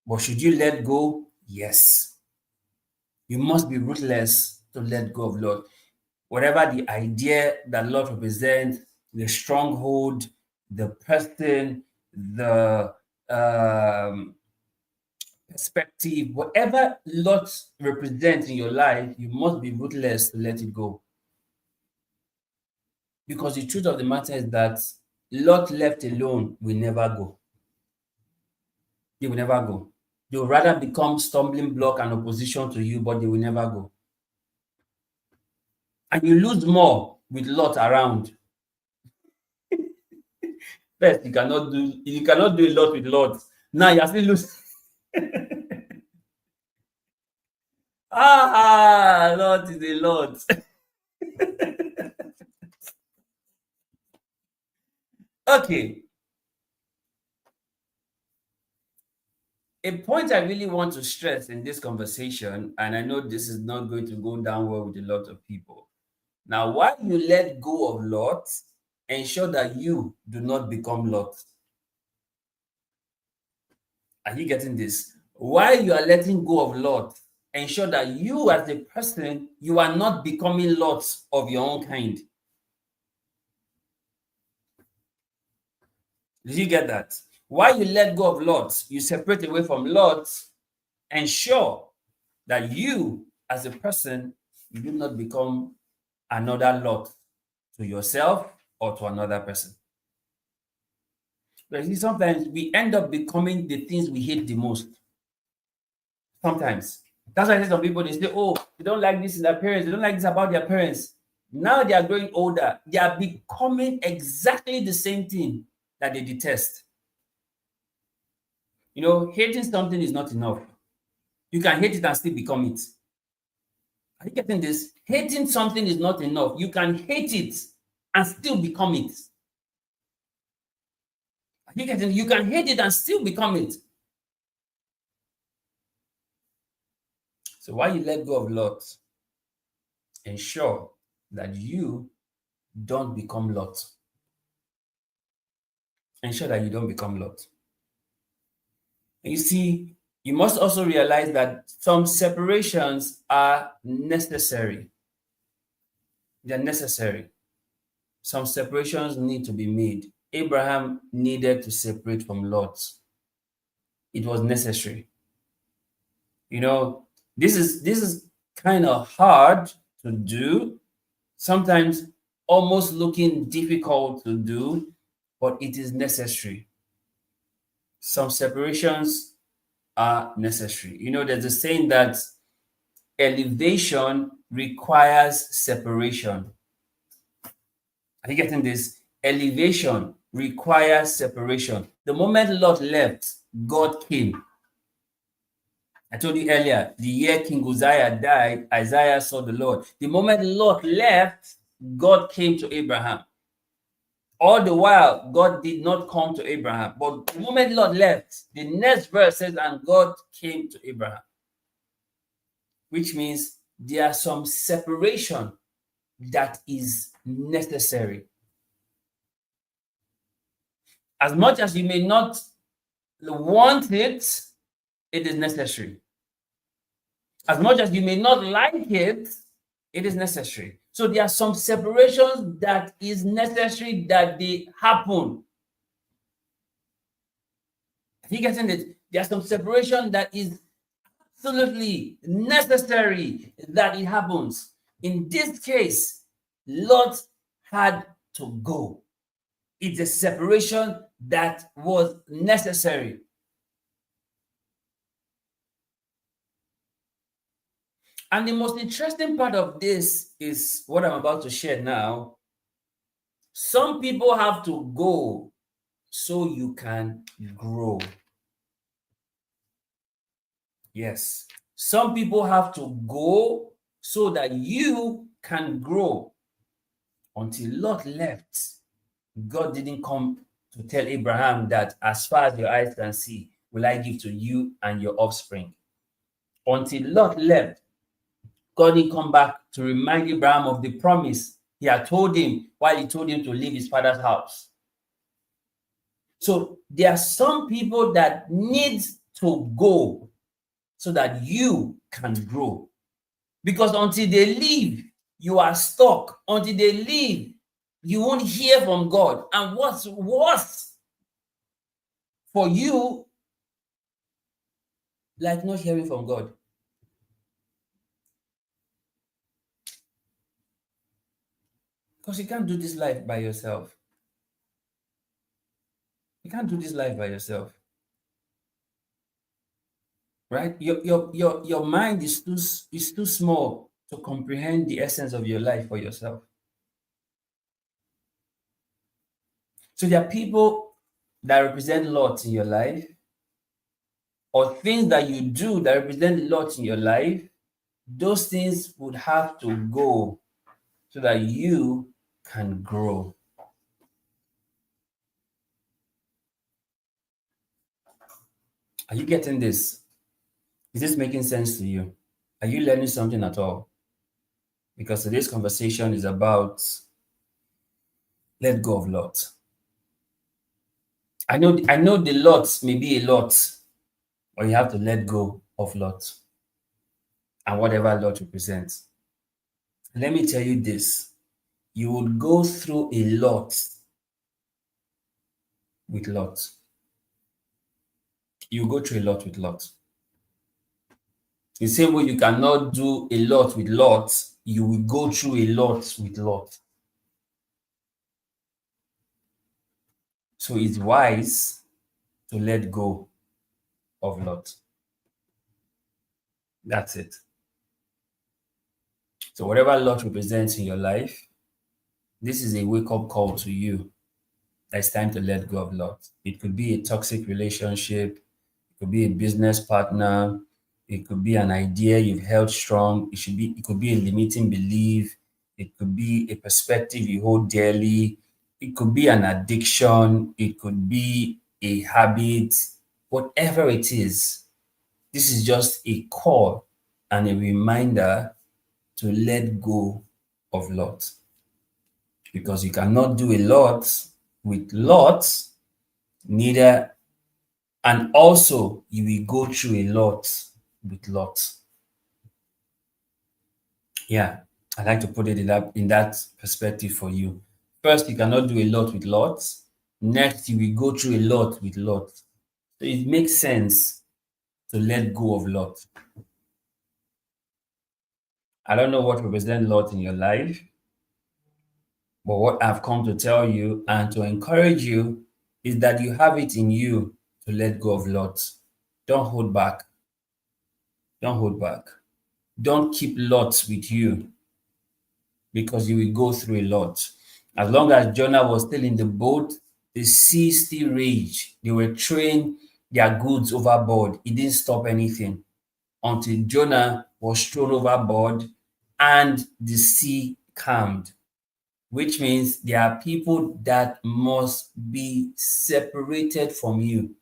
But should you let go? Yes. You must be ruthless to let go of Lot. Whatever the idea that Lot represents, the stronghold, the person, the perspective, whatever Lot represents in your life, you must be ruthless to let it go. Because the truth of the matter is that Lot left alone will never go. They will never go. They will rather become stumbling block and opposition to you, but they will never go. And you lose more with Lot around. First, you cannot do a lot with Lot. Now you are still losing. Lot is a lot. Okay. A point I really want to stress in this conversation, and I know this is not going to go down well with a lot of people. Now, while you let go of Lot, ensure that you do not become Lot. Are you getting this? While you are letting go of Lot, ensure that you as a person, you are not becoming Lot of your own kind. Did you get that? While you let go of Lot, you separate away from Lot, ensure that you as a person, you do not become another Lot to yourself or to another person. But sometimes we end up becoming the things we hate the most. Sometimes. That's why I say some people, they say, oh, they don't like this in their parents. They don't like this about their parents. Now they are growing older. They are becoming exactly the same thing that they detest. You know, hating something is not enough. You can hate it and still become it. Are you getting this? Hating something is not enough. You can hate it and still become it. Are you getting it? You can hate it and still become it. So while you let go of Lot, ensure that you don't become Lot. Ensure that you don't become Lot. And you see, you must also realize that some separations are necessary. They're necessary. Some separations need to be made. Abraham needed to separate from Lot. It was necessary. You know, this is kind of hard to do, sometimes almost looking difficult to do, but it is necessary. Some separations are necessary. You know, there's a saying that elevation requires separation. Are you getting this? Elevation requires separation. The moment Lot left, God came. I told you earlier, the year King Uzziah died, Isaiah saw the Lord. The moment Lot left, God came to Abraham. All the while, God did not come to Abraham. But the moment Lot left, the next verse says, and God came to Abraham. Which means there are some separation that is necessary. As much as you may not want it, it is necessary. As much as you may not like it, it is necessary. So there are some separations that is necessary that they happen. Are you getting it? There are some separation that is absolutely necessary that it happens. In this case, Lot had to go. It's a separation that was necessary. And the most interesting part of this is what I'm about to share now. Some people have to go so you can grow. Yes. Some people have to go so that you can grow. Until Lot left, God didn't come to tell Abraham that as far as your eyes can see, will I give to you and your offspring. Until Lot left, God didn't come back to remind Abraham of the promise he had told him while he told him to leave his father's house. So there are some people that need to go so that you can grow. Because until they leave, you are stuck. Until they leave, you won't hear from God. And what's worse for you, like not hearing from God. Because you can't do this life by yourself. You can't do this life by yourself. Right? Your mind is too small to comprehend the essence of your life for yourself. So there are people that represent lots in your life, or things that you do that represent lots in your life. Those things would have to go so that you can grow. Are you getting this? Is this making sense to you? Are you learning something at all? Because today's conversation is about let go of Lot. I know the lots may be a lot, but you have to let go of Lot and whatever Lot represents. Let me tell you this. You will go through a lot with Lot. You go through a lot with Lot. The same way you cannot do a lot with Lot, you will go through a lot with Lot. So it's wise to let go of Lot. That's it. So whatever Lot represents in your life, this is a wake-up call to you. It's time to let go of Lot. It could be a toxic relationship. It could be a business partner. It could be an idea you've held strong. It could be a limiting belief. It could be a perspective you hold dearly. It could be an addiction. It could be a habit. Whatever it is, this is just a call and a reminder to let go of Lot. Because you cannot do a lot with Lot, neither, and also you will go through a lot with Lot. Yeah, I like to put it in that perspective for you. First, you cannot do a lot with Lot. Next, you will go through a lot with Lot. So it makes sense to let go of Lot. I don't know what represents Lot in your life, but what I've come to tell you and to encourage you is that you have it in you to let go of Lot. Don't hold back. Don't hold back. Don't keep lots with you because you will go through a lot. As long as Jonah was still in the boat, the sea still raged. They were throwing their goods overboard. It didn't stop anything until Jonah was thrown overboard and the sea calmed, which means there are people that must be separated from you.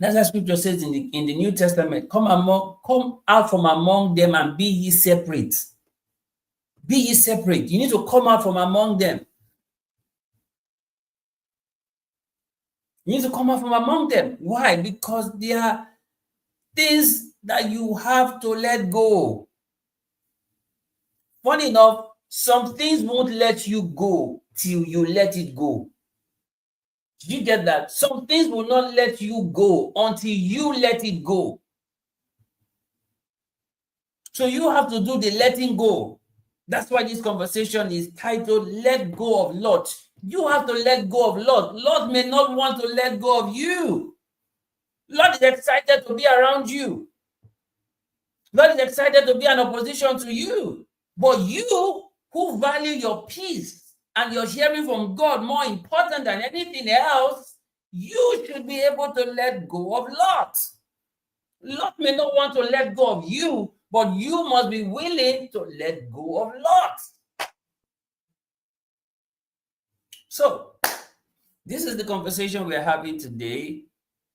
That's what scripture says in the New Testament. Come out from among them and be ye separate. Be ye separate. You need to come out from among them. You need to come out from among them. Why? Because there are things that you have to let go. Funny enough, some things won't let you go till you let it go. Did you get that? Some things will not let you go until you let it go. So you have to do the letting go. That's why this conversation is titled, Let Go of Lot. You have to let go of Lot. Lot may not want to let go of you. Lot is excited to be around you. Lot is excited to be an opposition to you. But you who value your peace and your hearing from God more important than anything else, you should be able to let go of Lot. Lot may not want to let go of you, but you must be willing to let go of Lot. So, this is the conversation we're having today,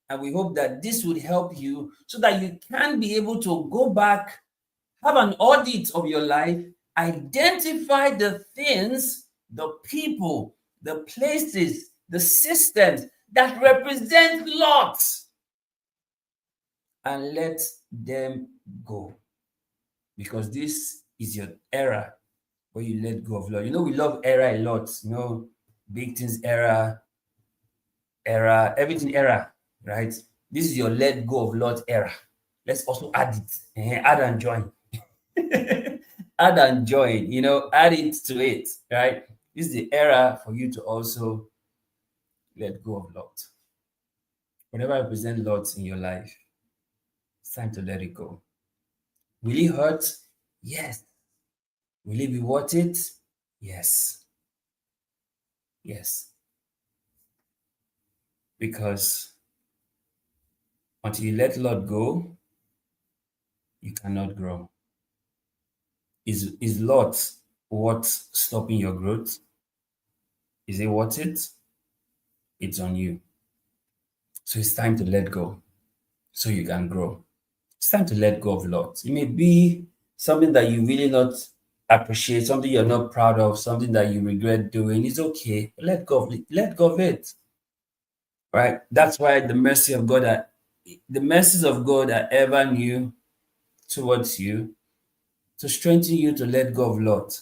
and we hope that this would help you so that you can be able to go back, have an audit of your life, identify the things, the people, the places, the systems that represent Lot, and let them go. Because this is your era where you let go of Lot. You know, we love era a lot. You know, big things era, everything era, right? This is your let go of Lot era. Let's also add it. Add and join. Add and join, add it to it, right? This is the era for you to also let go of Lot. Whenever represent Lot in your life, it's time to let it go. Will it hurt? Yes. Will it be worth it? Yes. Yes. Because until you let Lot go, you cannot grow. Is Lot what's stopping your growth? Is it worth it? It's on you. So it's time to let go so you can grow. It's time to let go of Lot. It may be something that you really not appreciate, something you're not proud of, something that you regret doing. It's okay. Let go of it. Let go of it. Right? That's why the mercies of God are ever new towards you to strengthen you to let go of Lot.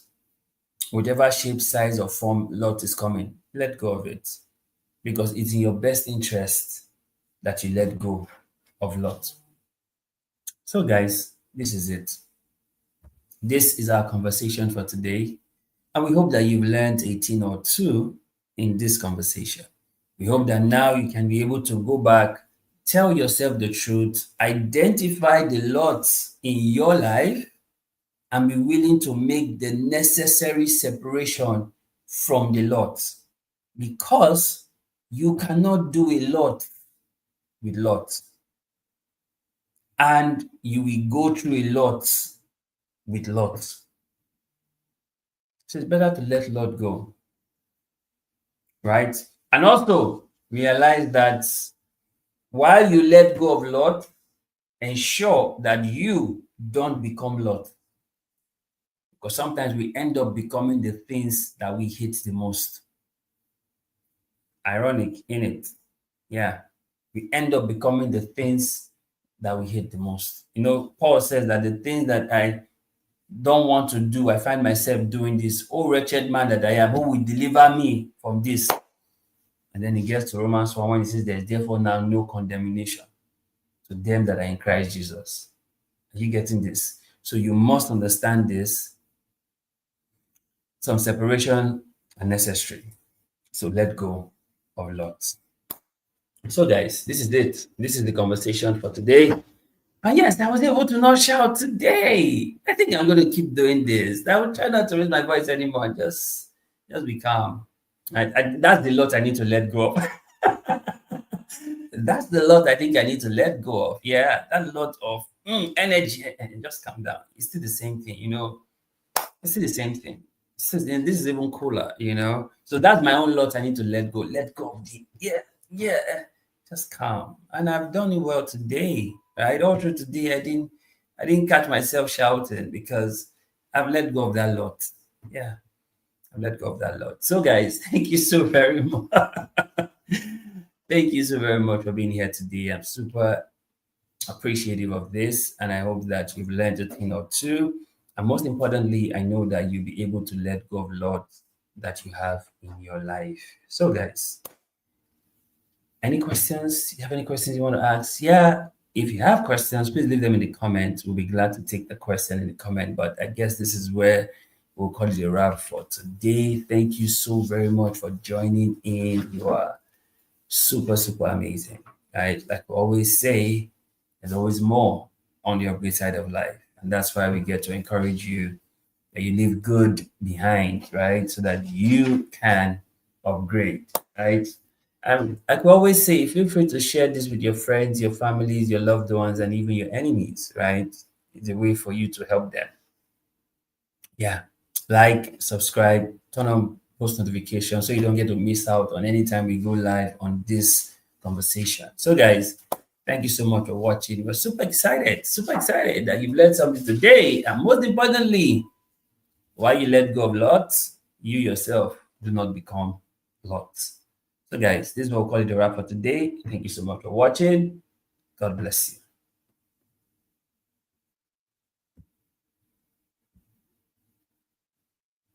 Whatever shape, size, or form Lot is coming, let go of it. Because it's in your best interest that you let go of Lot. So, guys, this is it. This is our conversation for today. And we hope that you've learned a thing or two in this conversation. We hope that now you can be able to go back, tell yourself the truth, identify the Lots in your life, and be willing to make the necessary separation from the Lots. Because you cannot do a lot with Lot. And you will go through a lot with Lot. So it's better to let Lot go. Right? And also realize that while you let go of Lot, ensure that you don't become Lot. Because sometimes we end up becoming the things that we hate the most. Ironic, innit? Yeah. We end up becoming the things that we hate the most. Paul says that the things that I don't want to do, I find myself doing this. Oh, wretched man that I am, who will deliver me from this? And then he gets to Romans 1 when he says, there's therefore now no condemnation to them that are in Christ Jesus. Are you getting this? So you must understand this. Some separation are necessary. So let go of Lot. So, guys, this is it. This is the conversation for today. And yes, I was able to not shout today. I think I'm going to keep doing this. I will try not to raise my voice anymore. Just be calm. That's the lot I need to let go of. That's the lot I think I need to let go of. Yeah, that lot of energy. Just calm down. It's still the same thing, you know. It's still the same thing. And this is even cooler, you know. So that's my own lot I need to let go. Let go of the yeah. Just calm. And I've done it well today. Right? All through today, I didn't catch myself shouting because I've let go of that lot. Yeah, I've let go of that lot. So guys, thank you so very much. Thank you so very much for being here today. I'm super appreciative of this, and I hope that you've learned a thing or two. And most importantly, I know that you'll be able to let go of lots that you have in your life. So, guys, any questions? You have any questions you want to ask? Yeah. If you have questions, please leave them in the comments. We'll be glad to take the question in the comment. But I guess this is where we'll call it a wrap for today. Thank you so very much for joining in. You are super, super amazing. Right? Like we always say, there's always more on the upgrade side of life. And that's why we get to encourage you that you leave good behind, right? So that you can upgrade, right? Like we always say, feel free to share this with your friends, your families, your loved ones, and even your enemies, right? It's a way for you to help them. Yeah. Like, subscribe, turn on post notifications so you don't get to miss out on any time we go live on this conversation. So, guys, thank you so much for watching. We're super excited that you've learned something today. And most importantly, while you let go of lots, you yourself do not become lots. So, guys, this is what we'll call it a wrap for today. Thank you so much for watching. God bless you.